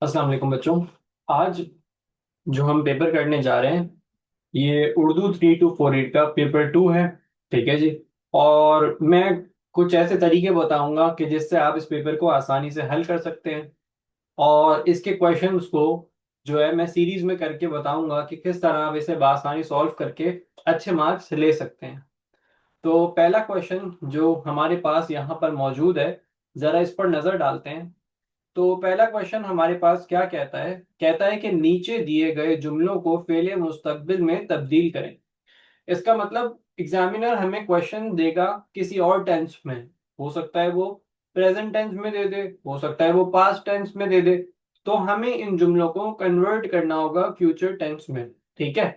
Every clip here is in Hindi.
अस्सलाम वालेकुम बच्चों। आज जो हम पेपर करने जा रहे हैं ये उर्दू 3248 का पेपर 2 है। ठीक है जी। और मैं कुछ ऐसे तरीके बताऊंगा कि जिससे आप इस पेपर को आसानी से हल कर सकते हैं। और इसके क्वेश्चंस को जो है मैं सीरीज में करके बताऊंगा कि किस तरह आप इसे बआसानी सॉल्व करके अच्छे मार्क्स ले सकते हैं। तो पहला क्वेश्चन जो हमारे पास यहाँ पर मौजूद है, जरा इस पर नजर डालते हैं। तो पहला क्वेश्चन हमारे पास क्या कहता है कि नीचे दिए गए जुमलों को फेले मुस्तकबिल में तब्दील करें। इसका मतलब एग्जामिनर हमें क्वेश्चन देगा किसी और टेंस में। हो सकता है वो प्रेजेंट टेंस में दे दे, हो सकता है वो पास्ट टेंस में दे दे। तो हमें इन जुमलों को कन्वर्ट करना होगा फ्यूचर टेंस में। ठीक है।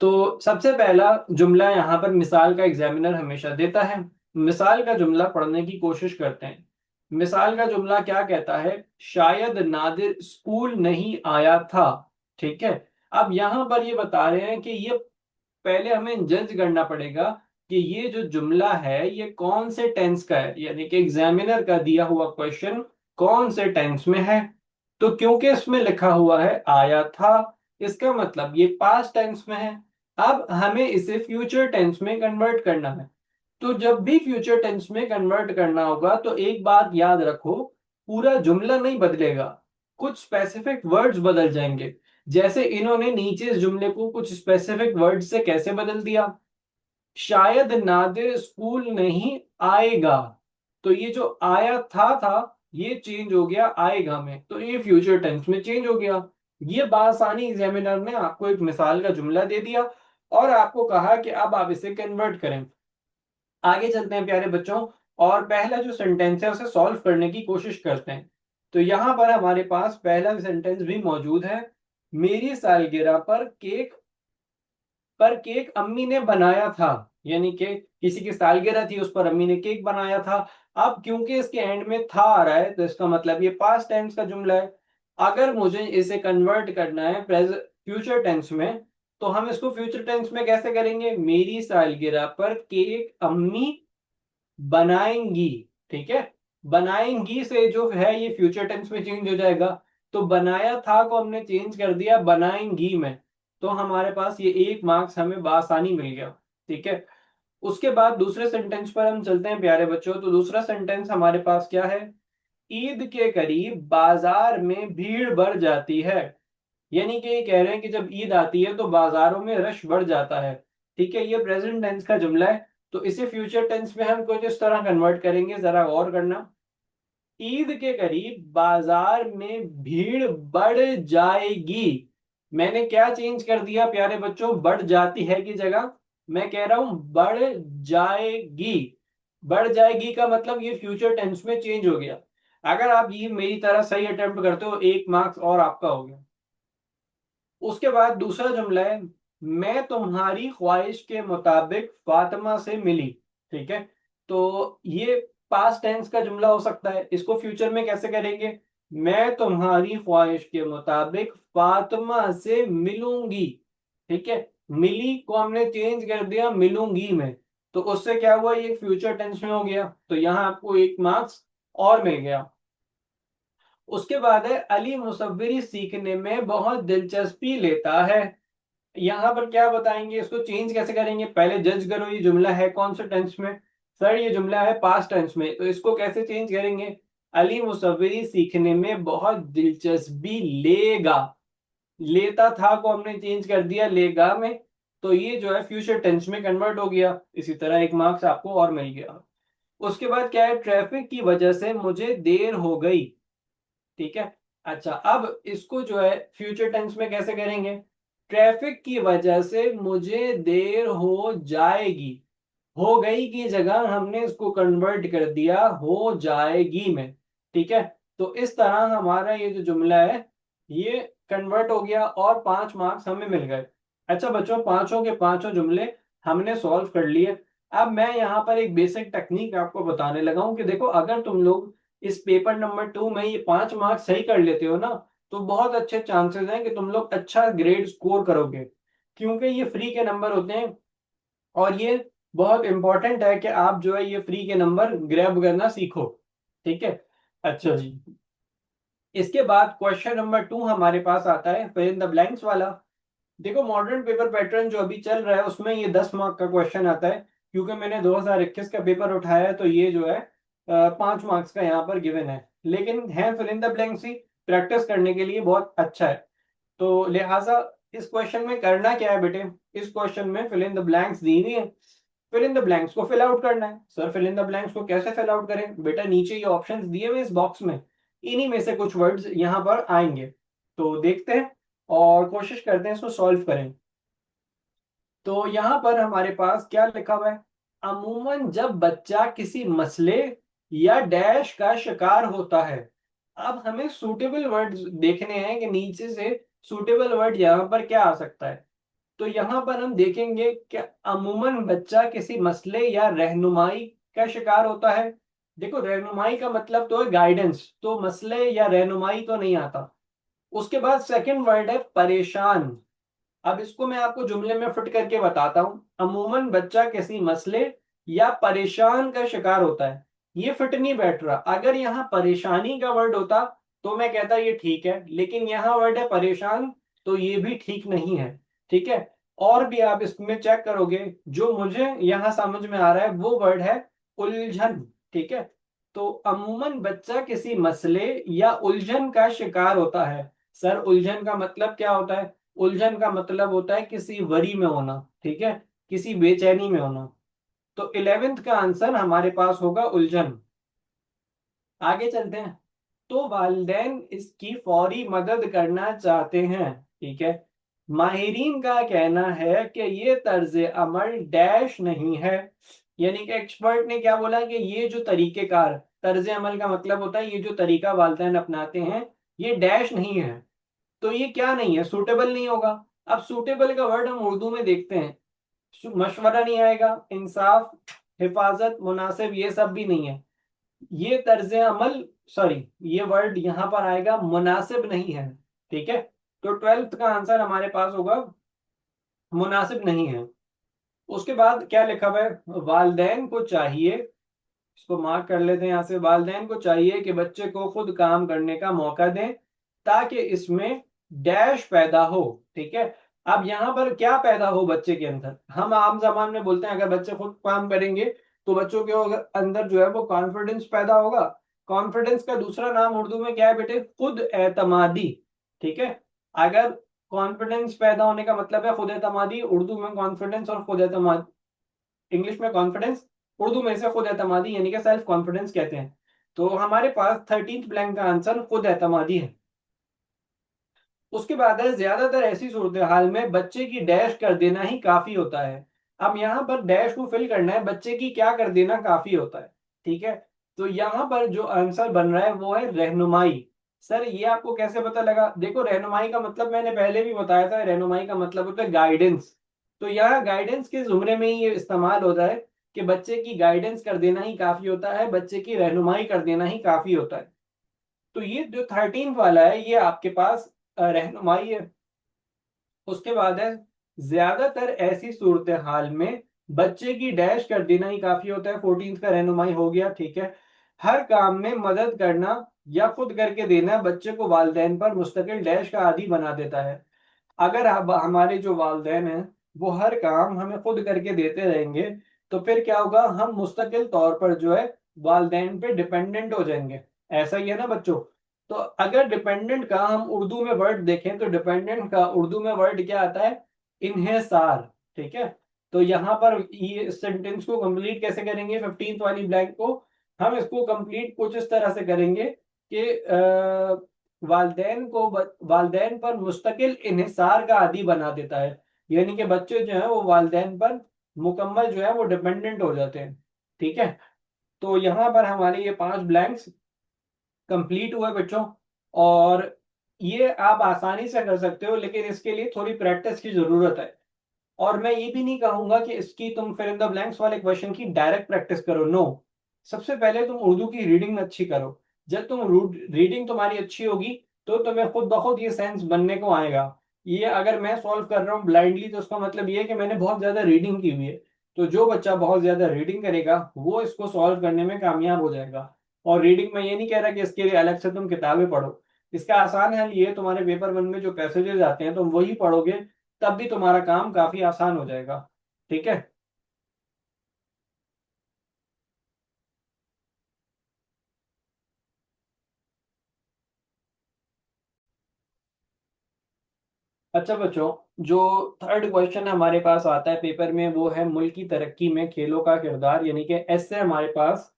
तो सबसे पहला जुमला यहाँ पर मिसाल का एग्जामिनर हमेशा देता है। मिसाल का जुमला पढ़ने की कोशिश करते हैं। मिसाल का जुमला क्या कहता है? शायद नादिर स्कूल नहीं आया था। ठीक है। अब यहां पर ये बता रहे हैं कि ये पहले हमें जज करना पड़ेगा कि ये जो जुमला है ये कौन से टेंस का है, यानी कि एग्जामिनर का दिया हुआ क्वेश्चन कौन से टेंस में है। तो क्योंकि इसमें लिखा हुआ है आया था, इसका मतलब ये पास्ट टेंस में है। अब हमें इसे फ्यूचर टेंस में कन्वर्ट करना है। तो जब भी फ्यूचर टेंस में कन्वर्ट करना होगा तो एक बात याद रखो, पूरा जुमला नहीं बदलेगा, कुछ स्पेसिफिक वर्ड्स बदल जाएंगे। जैसे इन्होंने नीचे इस जुमले को कुछ स्पेसिफिक वर्ड से कैसे बदल दिया। शायद नादिर स्कूल नहीं आएगा, तो ये जो आया था ये चेंज हो गया आएगा में, तो ये फ्यूचर टेंस में चेंज हो गया। ये बासानी एग्जामिनर ने आपको एक मिसाल का जुमला दे दिया और आपको कहा कि अब आप इसे कन्वर्ट करें। आगे चलते हैं प्यारे बच्चों, और पहला जो सेंटेंस है उसे सॉल्व करने की कोशिश करते हैं। तो यहां पर हमारे पास पहला सेंटेंस भी मौजूद है। मेरी सालगिरह पर केक अम्मी ने बनाया था, यानी कि किसी की सालगिरह थी उस पर अम्मी ने केक बनाया था। अब क्योंकि इसके एंड में था आ रहा है तो इसका मतलब ये पास्ट टेंस का जुमला है। अगर मुझे इसे कन्वर्ट करना है प्रेजेंट फ्यूचर टेंस में, तो हम इसको फ्यूचर टेंस में कैसे करेंगे? मेरी सालगिरह पर केक अम्मी बनाएंगी। ठीक है। बनाएंगी से जो है ये फ्यूचर टेंस में चेंज हो जाएगा। तो बनाया था को हमने चेंज कर दिया बनाएंगी में। तो हमारे पास ये 1 मार्क्स हमें बासानी मिल गया। ठीक है। उसके बाद दूसरे सेंटेंस पर हम चलते हैं प्यारे बच्चों। तो दूसरा सेंटेंस हमारे पास क्या है? ईद के करीब बाजार में भीड़ बढ़ जाती है। यानी कि ये कह रहे हैं कि जब ईद आती है तो बाजारों में रश बढ़ जाता है। ठीक है। ये प्रेजेंट टेंस का जुमला है। तो इसे फ्यूचर टेंस में हम कुछ इस तरह कन्वर्ट करेंगे, जरा गौर करना। ईद के करीब बाजार में भीड़ बढ़ जाएगी। मैंने क्या चेंज कर दिया प्यारे बच्चों? बढ़ जाती है की जगह मैं कह रहा हूं बढ़ जाएगी। बढ़ जाएगी का मतलब ये फ्यूचर टेंस में चेंज हो गया। अगर आप ये मेरी तरह सही अटेम्प्ट करते हो 1 मार्क्स और आपका हो गया। उसके बाद दूसरा जुमला है, मैं तुम्हारी ख्वाहिश के मुताबिक फातिमा से मिली। ठीक है। तो ये पास्ट टेंस का जुमला हो सकता है, इसको फ्यूचर में कैसे करेंगे? मैं तुम्हारी ख्वाहिश के मुताबिक फातिमा से मिलूंगी। ठीक है। मिली को हमने चेंज कर दिया मिलूंगी में, तो उससे क्या हुआ? ये फ्यूचर टेंस में हो गया, तो यहां आपको 1 मार्क्स और मिल गया। उसके बाद है अली मुसव्विरी सीखने में बहुत दिलचस्पी लेता है। यहाँ पर क्या बताएंगे? इसको चेंज कैसे करेंगे? पहले जज करो ये जुमला है कौन से टेंस में। सर ये जुमला है पास्ट टेंस में, तो इसको कैसे चेंज करेंगे? अली मुसव्विरी सीखने में बहुत दिलचस्पी लेगा। लेता था को हमने चेंज कर दिया लेगा में, तो ये जो है फ्यूचर टेंस में कन्वर्ट हो गया। इसी तरह 1 मार्क्स आपको और मिल गया। उसके बाद क्या है? ट्रैफिक की वजह से मुझे देर हो गई। ठीक है। अच्छा, अब इसको जो है फ्यूचर टेंस में कैसे करेंगे? ट्रैफिक की वजह से मुझे देर हो जाएगी। हो गई की जगह हमने इसको कन्वर्ट कर दिया हो जाएगी में। ठीक है। तो इस तरह हमारा ये जो जुमला है ये कन्वर्ट हो गया और 5 मार्क्स हमें मिल गए। अच्छा बच्चों, पांचों के पांचों जुमले हमने सॉल्व कर लिए। अब मैं यहाँ पर एक बेसिक टेक्निक आपको बताने लगा हूं कि देखो, अगर तुम लोग इस पेपर नंबर 2 में ये 5 मार्क्स सही कर लेते हो ना, तो बहुत अच्छे चांसेस हैं कि तुम लोग अच्छा ग्रेड स्कोर करोगे, क्योंकि ये फ्री के नंबर होते हैं। और ये बहुत इंपॉर्टेंट है कि आप जो है ये फ्री के नंबर ग्रैब करना सीखो। ठीक है। अच्छा जी। इसके बाद क्वेश्चन नंबर 2 हमारे पास आता है फिल इन द ब्लैंक्स वाला। देखो मॉडर्न पेपर पैटर्न जो अभी चल रहा है उसमें ये 10 मार्क का क्वेश्चन आता है, क्योंकि मैंने 2021 का पेपर उठाया है तो ये जो है 5 मार्क्स का यहाँ पर गिवन है, लेकिन है फिल इन द ब्लैंक्स ही, प्रैक्टिस करने के लिए बहुत अच्छा है। तो लिहाजा इस क्वेश्चन में करना क्या है बेटे, इस क्वेश्चन में फिल इन द ब्लैंक्स दी हुई है, फिल इन द ब्लैंक्स को फिल आउट करना है। Sir fill in the blanks को कैसे फिल आउट करें बेटा, नीचे ये ऑप्शंस दिए हुए इस बॉक्स में, इन्हीं में से कुछ वर्ड्स यहाँ पर आएंगे, तो देखते हैं और कोशिश करते हैं इसको सॉल्व करें। तो यहाँ पर हमारे पास क्या लिखा हुआ है, अमूमन जब बच्चा किसी मसले या डैश का शिकार होता है। अब हमें सूटेबल वर्ड देखने हैं कि नीचे से सूटेबल वर्ड यहाँ पर क्या आ सकता है। तो यहाँ पर हम देखेंगे कि अमूमन बच्चा किसी मसले या रहनुमाई का शिकार होता है। देखो रहनुमाई का मतलब तो है गाइडेंस, तो मसले या रहनुमाई तो नहीं आता। उसके बाद सेकंड वर्ड है परेशान। अब इसको मैं आपको जुमले में फिट करके बताता हूं। अमूमन बच्चा किसी मसले या परेशान का शिकार होता है, ये फिट नहीं बैठ रहा। अगर यहाँ परेशानी का वर्ड होता तो मैं कहता ये ठीक है, लेकिन यहाँ वर्ड है परेशान, तो ये भी ठीक नहीं है। ठीक है, और भी आप इसमें चेक करोगे, जो मुझे यहाँ समझ में आ रहा है वो वर्ड है उलझन। ठीक है, तो अमूमन बच्चा किसी मसले या उलझन का शिकार होता है। सर उलझन का मतलब क्या होता है, उलझन का मतलब होता है किसी वरी में होना, ठीक है, किसी बेचैनी में होना। तो 11th का आंसर हमारे पास होगा उलझन। आगे चलते हैं। तो वालिदैन इसकी फौरी मदद करना चाहते हैं। ठीक है, माहिरीन का कहना है कि ये तर्ज अमल डैश नहीं है, यानी कि एक्सपर्ट ने क्या बोला कि ये जो तरीकेकार, तर्ज अमल का मतलब होता है ये जो तरीका वालिदैन अपनाते हैं ये डैश नहीं है। तो ये क्या नहीं है, सूटेबल नहीं होगा। अब सूटेबल का वर्ड हम उर्दू में देखते हैं, मशवरा नहीं आएगा, इंसाफ, हिफाजत, मुनासिब, ये सब भी नहीं है। ये तर्ज अमल, सॉरी, ये वर्ड यहां पर आएगा मुनासिब नहीं है। ठीक है, तो 12th का आंसर हमारे पास होगा मुनासिब नहीं है। उसके बाद क्या लिखा हुआ है, वालदैन को चाहिए, इसको मार्क कर लेते हैं यहां से, वालदैन को चाहिए कि बच्चे को खुद काम करने का मौका दें ताकि इसमें डैश पैदा हो। ठीक है, अब यहां पर क्या पैदा हो बच्चे के अंदर, हम आम जबान में बोलते हैं अगर बच्चे खुद काम करेंगे तो बच्चों के अंदर जो है वो कॉन्फिडेंस पैदा होगा। कॉन्फिडेंस का दूसरा नाम उर्दू में क्या है बेटे, खुद एतमादी। ठीक है, अगर कॉन्फिडेंस पैदा होने का मतलब है खुद एतमादी, उर्दू में कॉन्फिडेंस और खुद एतमाद, इंग्लिश में कॉन्फिडेंस, उर्दू में से खुद एतमादी यानी कि सेल्फ कॉन्फिडेंस कहते हैं। तो हमारे पास 13th ब्लैंक का आंसर खुद एतमादी है। उसके बाद है ज्यादातर ऐसी सूरत हाल में बच्चे की डैश कर देना ही काफी होता है। अब यहाँ पर डैश को फिल करना है, बच्चे की क्या कर देना काफी होता है। ठीक है, तो यहाँ पर जो आंसर बन रहा है वो है रहनुमाई। सर ये आपको कैसे पता लगा, देखो रहनुमाई का मतलब मैंने पहले भी बताया था, रहनुमाई का मतलब होता है गाइडेंस। तो यहाँ गाइडेंस के जुमरे में ही ये इस्तेमाल होता है कि बच्चे की गाइडेंस कर देना ही काफी होता है, बच्चे की रहनुमाई कर देना ही काफी होता है। तो ये जो 13th वाला है ये आपके पास रहनुमाई है। उसके बाद है ज्यादातर ऐसी सूरत हाल में बच्चे की डैश कर देना ही काफी होता है, 14th का रहनुमाई हो गया। ठीक है, हर काम में मदद करना या खुद करके देना बच्चे को वालिदैन पर मुस्तकिल डैश का आदी बना देता है। अगर अब हमारे जो वालिदैन हैं वो हर काम हमें खुद करके देते रहेंगे तो फिर क्या होगा, हम मुस्तकिल तौर पर जो है वालिदैन पे डिपेंडेंट हो जाएंगे। ऐसा ही है ना बच्चों। तो अगर डिपेंडेंट का हम उर्दू में वर्ड देखें तो डिपेंडेंट का उर्दू में वर्ड क्या आता है, इन्हेसार। ठीक है, तो यहाँ पर ये सेंटेंस को कंप्लीट कैसे करेंगे, 15th वाली ब्लैंक को हम इसको कंप्लीट कुछ इस तरह से करेंगे कि वालदेन पर मुस्तकिल इन्हिसार का आदी बना देता है, यानी कि बच्चे जो है वो वालदेन पर मुकम्मल जो है वो डिपेंडेंट हो जाते हैं। ठीक है, तो यहाँ पर हमारे ये 5 ब्लैंक्स कंप्लीट हुए बच्चों, और ये आप आसानी से कर सकते हो, लेकिन इसके लिए थोड़ी प्रैक्टिस की जरूरत है। और मैं ये भी नहीं कहूंगा कि इसकी तुम फिल इन द ब्लैंक्स वाले क्वेश्चन की डायरेक्ट प्रैक्टिस करो, नो। सबसे पहले तुम उर्दू की रीडिंग अच्छी करो। जब तुम रीडिंग तुम्हारी अच्छी होगी तो तुम्हें खुद ब खुद ये सेंस बनने को आएगा। ये अगर मैं सॉल्व कर रहा हूँ ब्लाइंडली तो उसका मतलब ये है कि मैंने बहुत ज्यादा रीडिंग की हुई है। तो जो बच्चा बहुत ज्यादा रीडिंग करेगा वो इसको सॉल्व करने में कामयाब हो जाएगा। और रीडिंग में ये नहीं कह रहा कि इसके लिए अलग से तुम किताबें पढ़ो, इसका आसान हल ये है, तुम्हारे पेपर वन में जो पैसेजेस आते हैं तुम वही पढ़ोगे, तब भी तुम्हारा काम काफी आसान हो जाएगा। ठीक है। अच्छा बच्चों, जो थर्ड क्वेश्चन हमारे पास आता है पेपर में वो है मुल्क की तरक्की में खेलों का किरदार, यानी कि ऐसे हमारे पास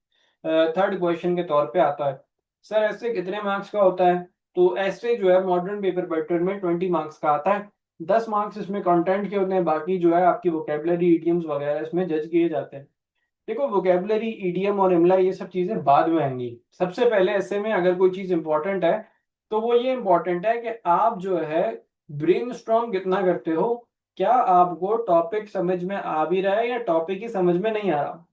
थर्ड क्वेश्चन के तौर पे आता है। सर ऐसे कितने मार्क्स का होता है? तो ऐसे जो है मॉडर्न पेपर पैटर्न में 20 मार्क्स का आता है। 10 मार्क्स इसमें कंटेंट के होते हैं, बाकी जो है आपकी वोकेबलरी इडियम्स वगैरह इसमें जज किए जाते हैं। देखो वोकेबलरी इडियम और इमला ये सब चीजें बाद में आएंगी। सबसे पहले ऐसे में अगर कोई चीज इंपॉर्टेंट है तो वो ये इंपॉर्टेंट है कि आप जो है ब्रेनस्टॉर्म कितना करते हो। क्या आपको टॉपिक समझ में आ भी रहा है या टॉपिक ही समझ में नहीं आ रहा?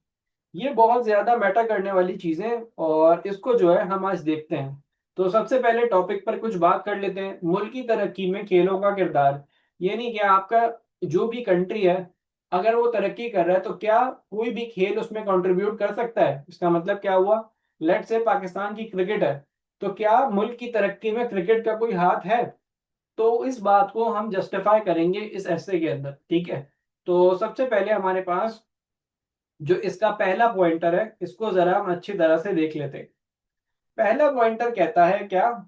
ये बहुत ज्यादा मैटर करने वाली चीजें, और इसको जो है हम आज देखते हैं। तो सबसे पहले टॉपिक पर कुछ बात कर लेते हैं, मुल्क की तरक्की में खेलों का किरदार। यानी कि आपका जो भी कंट्री है, अगर वो तरक्की कर रहा है तो क्या कोई भी खेल उसमें कंट्रीब्यूट कर सकता है? इसका मतलब क्या हुआ? लेट्स से पाकिस्तान की क्रिकेट है, तो क्या मुल्क की तरक्की में क्रिकेट का कोई हाथ है? तो इस बात को हम जस्टिफाई करेंगे इस ऐसे के अंदर। ठीक है। तो सबसे पहले हमारे पास जो इसका पहला पॉइंटर है इसको जरा हम अच्छी तरह से देख लेते हैं। पहला पॉइंटर कहता है क्या?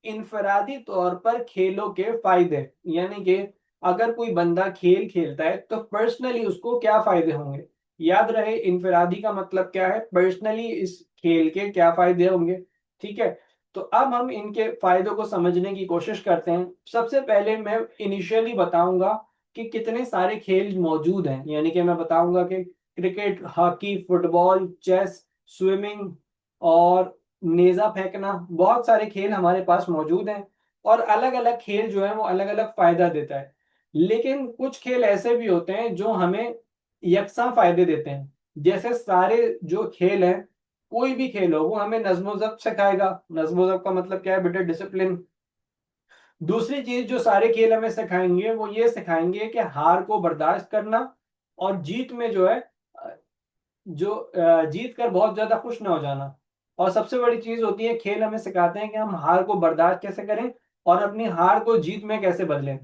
इनफरादी तौर पर खेलों के फायदे, यानी कि अगर कोई बंदा खेल खेलता है तो पर्सनली उसको क्या फायदे होंगे। याद रहे इनफरादी का मतलब क्या है, पर्सनली इस खेल के क्या फायदे होंगे। ठीक है। तो अब हम इनके फायदों को समझने की कोशिश करते हैं। सबसे पहले मैं इनिशियली बताऊंगा कि कितने सारे खेल मौजूद हैं, यानी कि मैं बताऊंगा कि cricket, hockey, football, chess, swimming और नेजा फेंकना, बहुत सारे खेल हमारे पास मौजूद हैं। और अलग अलग खेल जो है वो अलग अलग फायदा देता है। लेकिन कुछ खेल ऐसे भी होते हैं जो हमें यकसा फायदे देते हैं। जैसे सारे जो खेल हैं, कोई भी खेल हो वो हमें नज्म व जब्त सिखाएगा। नज्म व जब्त का मतलब क्या है बेटा? डिसिप्लिन। दूसरी चीज जो सारे खेल हमें सिखाएंगे वो ये सिखाएंगे कि हार को बर्दाश्त करना, और जीत में जो है जीत कर बहुत ज्यादा खुश ना हो जाना। और सबसे बड़ी चीज होती है, खेल हमें सिखाते हैं कि हम हार को बर्दाश्त कैसे करें और अपनी हार को जीत में कैसे बदलें।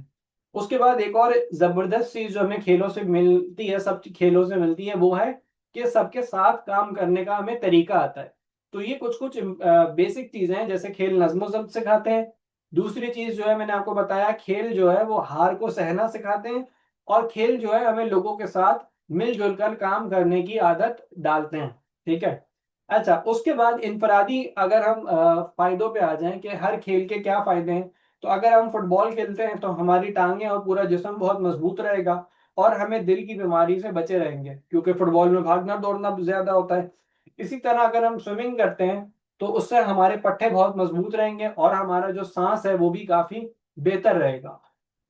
उसके बाद एक और जबरदस्त चीज जो हमें खेलों से मिलती है, सब खेलों से मिलती है, वो है कि सबके साथ काम करने का हमें तरीका आता है। तो ये कुछ कुछ बेसिक चीजें हैं, जैसे खेल नज्म ज़ब्त सिखाते हैं। दूसरी चीज जो है मैंने आपको बताया, खेल जो है वो हार को सहना सिखाते हैं। और खेल जो है हमें लोगों के साथ मिलजुल कर काम करने की आदत डालते हैं। ठीक है। अच्छा, उसके बाद इनफरादी अगर हम फायदों पे आ जाएं कि हर खेल के क्या फायदे हैं, तो अगर हम फुटबॉल खेलते हैं तो हमारी टांगें और पूरा जिस्म बहुत मजबूत रहेगा, और हमें दिल की बीमारी से बचे रहेंगे क्योंकि फुटबॉल में भागना दौड़ना ज्यादा होता है। इसी तरह अगर हम स्विमिंग करते हैं तो उससे हमारे पट्टे बहुत मजबूत रहेंगे और हमारा जो सांस है वो भी काफी बेहतर रहेगा।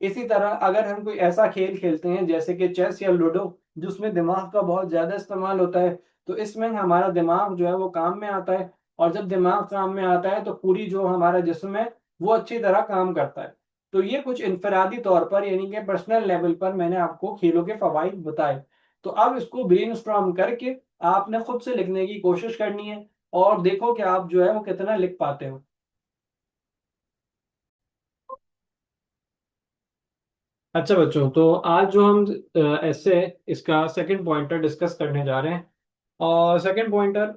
इसी तरह अगर हम कोई ऐसा खेल खेलते हैं जैसे कि चेस या लूडो, जिसमें दिमाग का बहुत ज्यादा इस्तेमाल होता है, तो इसमें हमारा दिमाग जो है वो काम में आता है। और जब दिमाग काम में आता है तो पूरी जो हमारा जिस्म है वो अच्छी तरह काम करता है। तो ये कुछ इनफरादी तौर पर यानी कि पर्सनल लेवल पर मैंने आपको खेलों के फवाइद बताए। तो अब इसको ब्रेनस्टॉर्म करके आपने खुद से लिखने की कोशिश करनी है, और देखो कि आप जो है वो कितना लिख पाते हो। अच्छा बच्चों, तो आज जो हम ऐसे इसका सेकंड पॉइंटर डिस्कस करने जा रहे हैं। और सेकंड पॉइंटर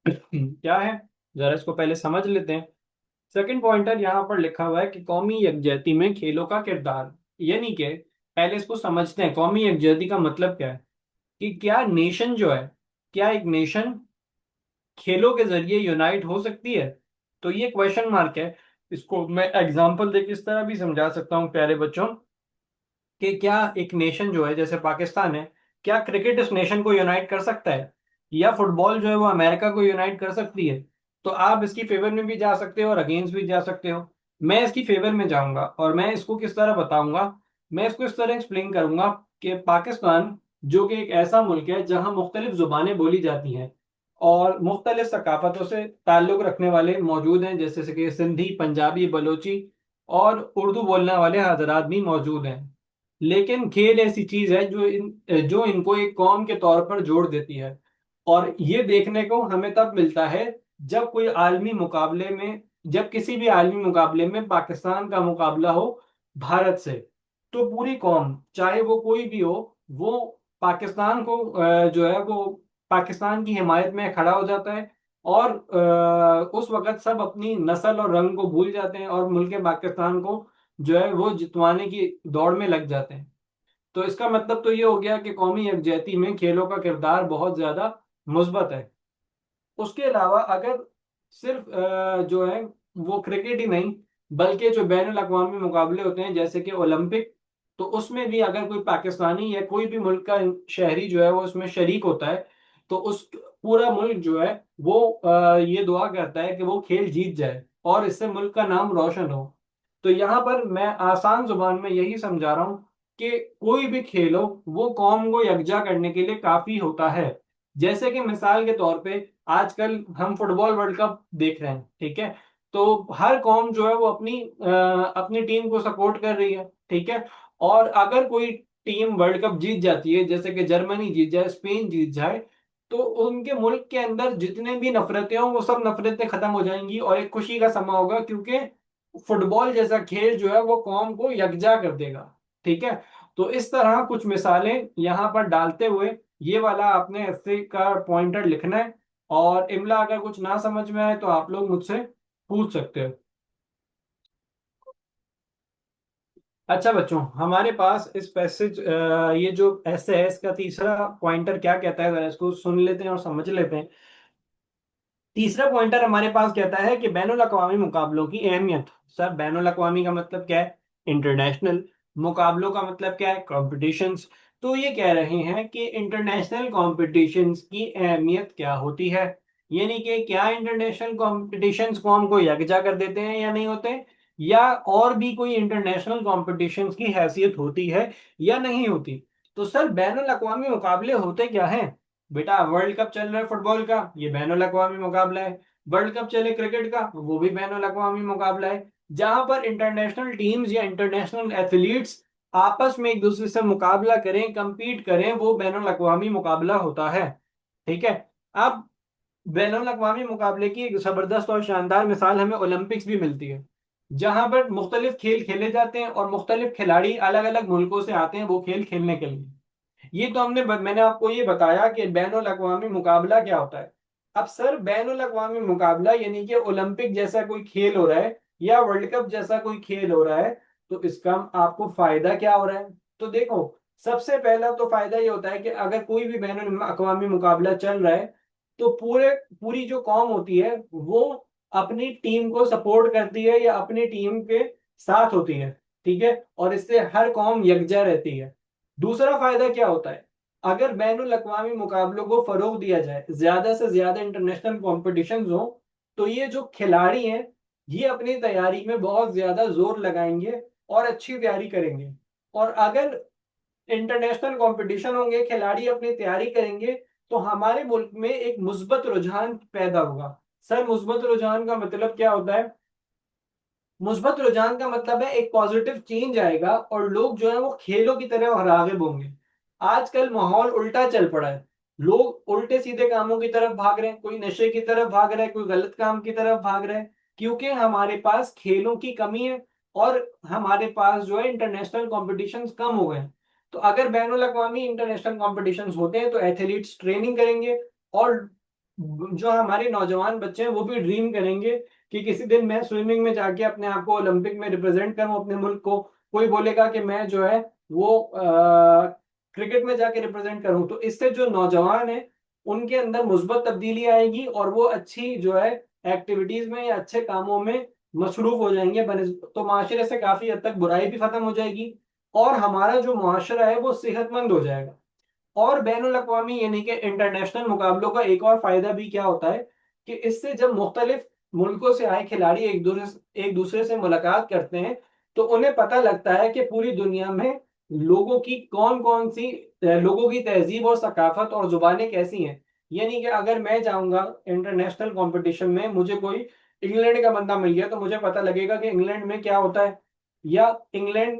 क्या है, जरा इसको पहले समझ लेते हैं। सेकंड पॉइंटर यहाँ पर लिखा हुआ है कि कौमी यकजहती में खेलों का किरदार। यानी कि पहले इसको समझते हैं, कौमी यकजहती का मतलब क्या है। कि क्या नेशन जो है, क्या एक नेशन खेलों के जरिए यूनाइट हो सकती है? तो ये क्वेश्चन मार्क है। इसको मैं एग्जांपल देके इस तरह भी समझा सकता हूँ प्यारे बच्चों, कि क्या एक नेशन जो है जैसे पाकिस्तान है, क्या क्रिकेट इस नेशन को यूनाइट कर सकता है? या फुटबॉल जो है वो अमेरिका को यूनाइट कर सकती है? तो आप इसकी फेवर में भी जा सकते हो और अगेंस्ट भी जा सकते हो। मैं इसकी फेवर में जाऊंगा, और मैं इसको किस तरह बताऊंगा। मैं इसको इस तरह एक्सप्लेन करूंगा कि पाकिस्तान जो कि एक ऐसा मुल्क है जहां मुख्तलिफ जुबानें बोली जाती हैं और मुख्तलिफ सकाफतों से ताल्लुक़ रखने वाले मौजूद हैं, जैसे कि सिंधी, पंजाबी, बलोची और उर्दू बोलने वाले हजरात भी मौजूद हैं। लेकिन खेल ऐसी चीज है जो इनको एक कौम के तौर पर जोड़ देती है। और ये देखने को हमें तब मिलता है जब कोई आलमी मुकाबले में जब किसी भी आलमी मुकाबले में पाकिस्तान का मुकाबला हो भारत से, तो पूरी कौम चाहे वो कोई भी हो, वो पाकिस्तान को जो है वो पाकिस्तान की हिमायत में खड़ा हो जाता है। और उस वक्त सब अपनी नस्ल और रंग को भूल जाते हैं और मुल्क पाकिस्तान को जो है वो जितवाने की दौड़ में लग जाते हैं। तो इसका मतलब तो ये हो गया कि कौमी यकजहती में खेलों का किरदार बहुत ज्यादा मुस्बत है। उसके अलावा अगर सिर्फ जो है वो क्रिकेट ही नहीं, बल्कि जो बैन अवी मुकाबले होते हैं जैसे कि ओलंपिक, तो उसमें भी अगर कोई पाकिस्तानी या कोई भी मुल्क का शहरी जो है वो उसमें शरीक होता है, तो उस पूरा मुल्क जो है वो ये दुआ करता है कि वो खेल जीत जाए और इससे मुल्क का नाम रोशन हो। तो यहाँ पर मैं आसान जुबान में यही समझा रहा हूँ कि कोई भी खेल हो वो कौम को यकजा करने के लिए काफी होता है। जैसे कि मिसाल के तौर पे आजकल हम फुटबॉल वर्ल्ड कप देख रहे हैं, ठीक है। तो हर कौम जो है वो अपनी टीम को सपोर्ट कर रही है, ठीक है। और अगर कोई टीम वर्ल्ड कप जीत जाती है, जैसे कि जर्मनी जीत जाए, स्पेन जीत जाए, तो उनके मुल्क के अंदर जितने भी नफरतें हों वो सब नफरतें खत्म हो जाएंगी और एक खुशी का समा होगा, क्योंकि फुटबॉल जैसा खेल जो है वो कौम को यकजा कर देगा, ठीक है। तो इस तरह कुछ मिसालें यहाँ पर डालते हुए ये वाला आपने ऐसे का पॉइंटर लिखना है। और इमला अगर कुछ ना समझ में आए तो आप लोग मुझसे पूछ सकते हो। अच्छा बच्चों, हमारे पास इस पैसेज ये जो ऐसे है इसका तीसरा पॉइंटर क्या कहता है, जरा इसको सुन लेते हैं और समझ लेते हैं। तीसरा पॉइंटर हमारे पास कहता है कि बैनुल अक़वामी मुकाबलों की अहमियत। सर, बैनुल अक़वामी का मतलब क्या है? इंटरनेशनल। मुकाबलों का मतलब क्या है? कॉम्पिटिशन्स। तो ये कह रहे हैं कि इंटरनेशनल कॉम्पिटिशन्स की अहमियत क्या होती है, यानी कि क्या इंटरनेशनल कॉम्पिटिशन्स को हमको यकजा कर देते हैं या नहीं होते, या और भी कोई इंटरनेशनल कॉम्पिटिशन्स की हैसियत होती है या नहीं होती। तो सर, बैनुल अक़वामी मुकाबले होते क्या हैं? बेटा, वर्ल्ड कप चल रहा है फुटबॉल का, ये बैनुल अक़वामी मुकाबला है। वर्ल्ड कप चले क्रिकेट का, वो भी बैनुल अक़वामी मुकाबला है। जहां पर इंटरनेशनल टीम्स या इंटरनेशनल एथलीट्स आपस में एक दूसरे से मुकाबला करें, compete करें, वो बैनुल अक़वामी मुकाबला होता है, ठीक है। अब बैनुल अक़वामी मुकाबले की एक जबरदस्त और शानदार मिसाल हमें ओलंपिक्स भी मिलती है, जहां पर मुख्तलिफ खेल खेले जाते हैं और मुख्तलिफ खिलाड़ी अलग अलग मुल्कों से आते हैं वो खेल खेलने के लिए। ये तो मैंने आपको ये बताया कि बैनुल अक़वामी मुकाबला क्या होता है। अब सर, बैनुल अक़वामी मुकाबला यानी कि ओलंपिक जैसा कोई खेल हो रहा है या वर्ल्ड कप जैसा कोई खेल हो रहा है, तो इसका आपको फायदा क्या हो रहा है? तो देखो, सबसे पहला तो फायदा ये होता है कि अगर कोई भी बैनुल अक़वामी मुकाबला चल रहा है, तो पूरी जो कौम होती है वो अपनी टीम को सपोर्ट करती है या अपनी टीम के साथ होती है, ठीक है। और इससे हर कौम यकजा रहती है। दूसरा फायदा क्या होता है? अगर बैनुल अक़वामी मुकाबलों को फरोग दिया जाए, ज्यादा से ज्यादा इंटरनेशनल कॉम्पिटिशन्स हो, तो ये जो खिलाड़ी हैं ये अपनी तैयारी में बहुत ज्यादा जोर लगाएंगे और अच्छी तैयारी करेंगे। और अगर इंटरनेशनल कंपटीशन होंगे, खिलाड़ी अपनी तैयारी करेंगे, तो हमारे मुल्क में एक मुस्बत रुझान पैदा होगा। सर, मुस्बत रुझान का मतलब क्या होता है? मुस्बत रुझान का मतलब है एक पॉजिटिव चेंज आएगा और लोग जो है वो खेलों की तरफ रागिब होंगे। आजकल माहौल उल्टा चल पड़ा है, लोग उल्टे सीधे कामों की तरफ भाग रहे हैं, कोई नशे की तरफ भाग रहा है, कोई गलत काम की तरफ भाग रहा है, क्योंकि हमारे पास खेलों की कमी है और हमारे पास जो है इंटरनेशनल कॉम्पिटिशन्स कम हो गए हैं। तो अगर बैनुल अवी इंटरनेशनल कॉम्पिटिशन्स होते हैं तो एथलीट्स ट्रेनिंग करेंगे और जो हमारे नौजवान बच्चे हैं वो भी ड्रीम करेंगे कि किसी दिन मैं स्विमिंग में जाके अपने आप को ओलंपिक में रिप्रेजेंट करूं अपने मुल्क को। कोई बोलेगा कि मैं जो है वो क्रिकेट में जाके रिप्रेजेंट करूं। तो इससे जो नौजवान है उनके अंदर मुस्बत तब्दीली आएगी और वो अच्छी जो है एक्टिविटीज में या अच्छे कामों में मशरूफ हो जाएंगे तो माशरे से काफी हद तक बुराई भी खत्म हो जाएगी और हमारा जो मुआशरा है वो सेहतमंद हो जाएगा। और बैनुल अक़वामी यानी कि इंटरनेशनल मुकाबलों का एक और फायदा भी क्या होता है कि इससे जब मुख्तलिफ मुल्कों से आए खिलाड़ी एक दूसरे से मुलाकात करते हैं, तो उन्हें पता लगता है कि पूरी दुनिया में लोगों की कौन कौन सी लोगों की तहजीब और सकाफत और जुबानें कैसी हैं। यानी कि अगर मैं जाऊंगा इंटरनेशनल कंपटीशन में, मुझे कोई इंग्लैंड का बंदा मिल गया, तो मुझे पता लगेगा कि इंग्लैंड में क्या होता है, या इंग्लैंड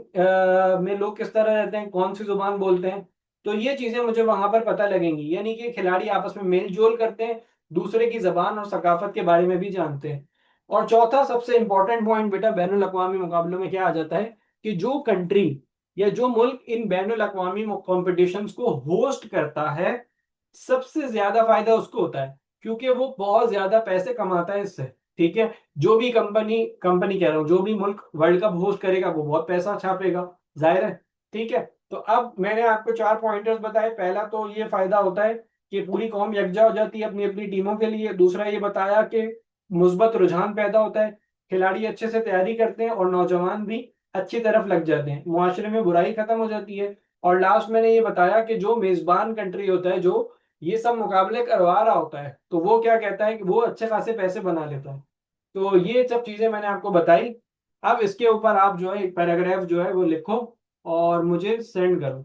में लोग किस तरह रहते हैं, कौन सी जुबान बोलते हैं। तो ये चीजें मुझे वहां पर पता लगेंगी, यानी कि खिलाड़ी आपस में मेल जोल करते हैं, दूसरे की जबान और सकाफत के बारे में भी जानते हैं। और चौथा सबसे इंपॉर्टेंट पॉइंट बेटा बैनुल अक़वामी मुकाबलों में क्या आ जाता है कि जो कंट्री या जो मुल्क इन बैनुल अक़वामी कॉम्पिटिशन्स को होस्ट करता है, सबसे ज्यादा फायदा उसको होता है, क्योंकि वो बहुत ज्यादा पैसे कमाता है इससे। ठीक है, जो भी कंपनी कंपनी कह रहा हूँ, जो भी मुल्क वर्ल्ड कप होस्ट करेगा वो बहुत पैसा छापेगा, जाहिर है। ठीक है, तो अब मैंने आपको 4 पॉइंटर्स बताए। पहला तो ये फायदा होता है कि पूरी कौम यकजा हो जाती है अपनी अपनी टीमों के लिए। दूसरा ये बताया कि मुस्बत रुझान पैदा होता है, खिलाड़ी अच्छे से तैयारी करते हैं और नौजवान भी अच्छी तरफ लग जाते हैं, मुआशरे में बुराई खत्म हो जाती है। और लास्ट मैंने ये बताया कि जो मेजबान कंट्री होता है, जो ये सब मुकाबले करवा रहा होता है, तो वो क्या कहता है कि वो अच्छे खासे पैसे बना लेता है। तो ये सब चीजें मैंने आपको बताई। अब इसके ऊपर आप जो है एक पैराग्राफ जो है वो लिखो और मुझे सेंड करो।